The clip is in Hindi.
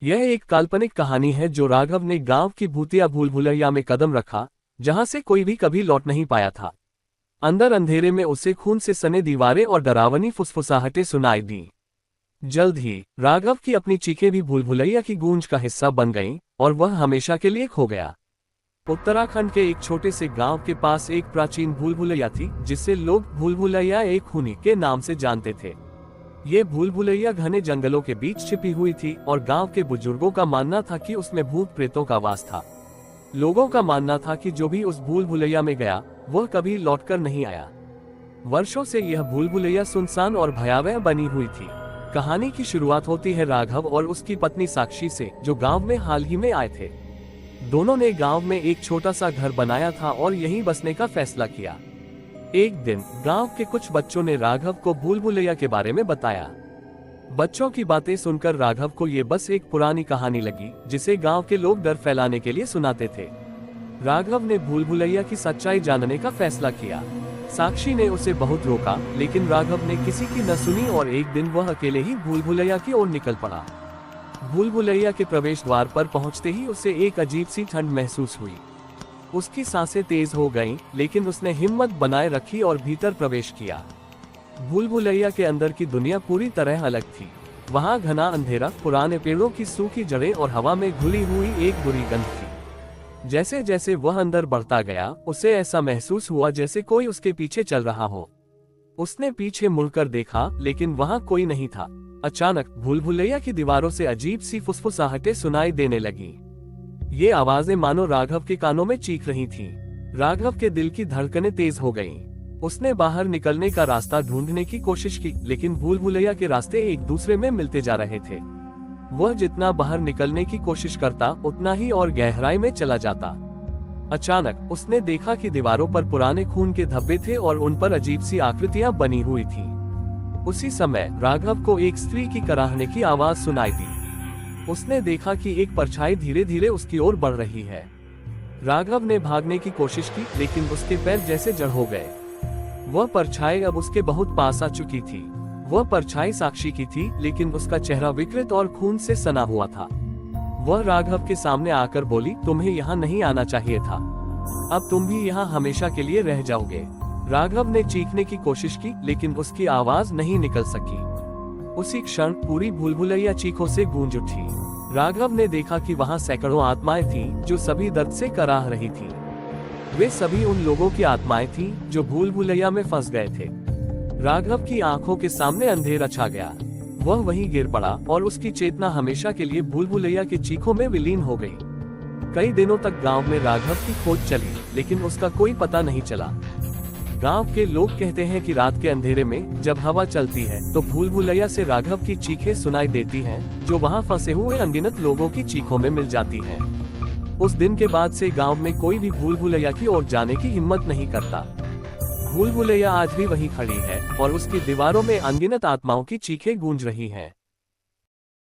यह एक काल्पनिक कहानी है जो राघव ने गांव की भूतिया भूल भुलैया में कदम रखा, जहां से कोई भी कभी लौट नहीं पाया था। अंदर अंधेरे में उसे खून से सने दीवारें और डरावनी फुसफुसाहटें सुनाई दी। जल्द ही राघव की अपनी चीखें भी भूल भुलैया की गूंज का हिस्सा बन गईं और वह हमेशा के लिए खो गया। उत्तराखंड के एक छोटे से गांव के पास एक प्राचीन भूल भुलैया थी, जिसे लोग भूल भुलैया एक खूनी के नाम से जानते थे। ये भूल भुलैया घने जंगलों के बीच छिपी हुई थी और गांव के बुजुर्गों का मानना था कि उसमें भूत प्रेतों का वास था। लोगों का मानना था कि जो भी उस भूल भुलैया में गया वह कभी लौटकर नहीं आया। वर्षों से यह भूल भुलैया सुनसान और भयावह बनी हुई थी। कहानी की शुरुआत होती है राघव और उसकी पत्नी साक्षी से, जो गांव में हाल ही में आए थे। दोनों ने गांव में एक छोटा सा घर बनाया था और यहीं बसने का फैसला किया। एक दिन गांव के कुछ बच्चों ने राघव को भूल भुलैया के बारे में बताया। बच्चों की बातें सुनकर राघव को ये बस एक पुरानी कहानी लगी, जिसे गांव के लोग डर फैलाने के लिए सुनाते थे। राघव ने भूल भुलैया की सच्चाई जानने का फैसला किया। साक्षी ने उसे बहुत रोका, लेकिन राघव ने किसी की न सुनी और एक दिन वह अकेले ही भूल भुलैया की ओर निकल पड़ा। भूल भुलैया के प्रवेश द्वार पर पहुंचते ही उसे एक अजीब सी ठंड महसूस हुई। उसकी सांसें तेज हो गईं, लेकिन उसने हिम्मत बनाए रखी और भीतर प्रवेश किया। भूल भुलैया के अंदर की दुनिया पूरी तरह अलग थी। वहां घना अंधेरा, पुराने पेड़ों की सूखी जड़ें और हवा में घुली हुई एक बुरी गंध थी। जैसे जैसे वह अंदर बढ़ता गया, उसे ऐसा महसूस हुआ जैसे कोई उसके पीछे चल रहा हो। उसने पीछे मुड़कर देखा, लेकिन वहां कोई नहीं था। अचानक भूल भुलैया की दीवारों से अजीब सी फुसफुसाहटें सुनाई देने लगीं। ये आवाजें मानो राघव के कानों में चीख रही थीं। राघव के दिल की धड़कनें तेज हो गईं। उसने बाहर निकलने का रास्ता ढूंढने की कोशिश की, लेकिन भूल भुलैया के रास्ते एक दूसरे में मिलते जा रहे थे। वह जितना बाहर निकलने की कोशिश करता, उतना ही और गहराई में चला जाता। अचानक उसने देखा कि दीवारों पर पुराने खून के धब्बे थे और उन पर अजीब सी आकृतियां बनी हुई थीं। उसी समय राघव को एक स्त्री की कराहने की आवाज सुनाई दी। उसने देखा कि एक परछाई धीरे धीरे उसकी ओर बढ़ रही है। राघव ने भागने की कोशिश की, लेकिन उसके पैर जैसे जड़ हो गए। वह परछाई अब उसके बहुत पास आ चुकी थी। वह परछाई साक्षी की थी, लेकिन उसका चेहरा विकृत और खून से सना हुआ था। वह राघव के सामने आकर बोली, तुम्हें यहाँ नहीं आना चाहिए था। अब तुम भी यहाँ हमेशा के लिए रह जाओगे। राघव ने चीखने की कोशिश की, लेकिन उसकी आवाज नहीं निकल सकी। उसी क्षण पूरी भूल भुलैया चीखों से गूंज उठी। राघव ने देखा कि वहां सैकड़ों आत्माएं थीं, जो सभी दर्द से कराह रही थीं। वे सभी उन लोगों की आत्माएं थीं जो भूल भुलैया में फंस गए थे। राघव की आंखों के सामने अंधेरा छा गया। वह वहीं गिर पड़ा और उसकी चेतना हमेशा के लिए भूल भुलैया की चीखों में विलीन हो गई। कई दिनों तक गांव में राघव की खोज चली, लेकिन उसका कोई पता नहीं चला। गांव के लोग कहते हैं कि रात के अंधेरे में जब हवा चलती है तो भूल भुलैया से राघव की चीखें सुनाई देती हैं, जो वहां फंसे हुए अनगिनत लोगों की चीखों में मिल जाती हैं। उस दिन के बाद से गांव में कोई भी भूल भुलैया की ओर जाने की हिम्मत नहीं करता। भूल भुलैया आज भी वहीं खड़ी है और उसकी दीवारों में अनगिनत आत्माओं की चीखें गूंज रही हैं।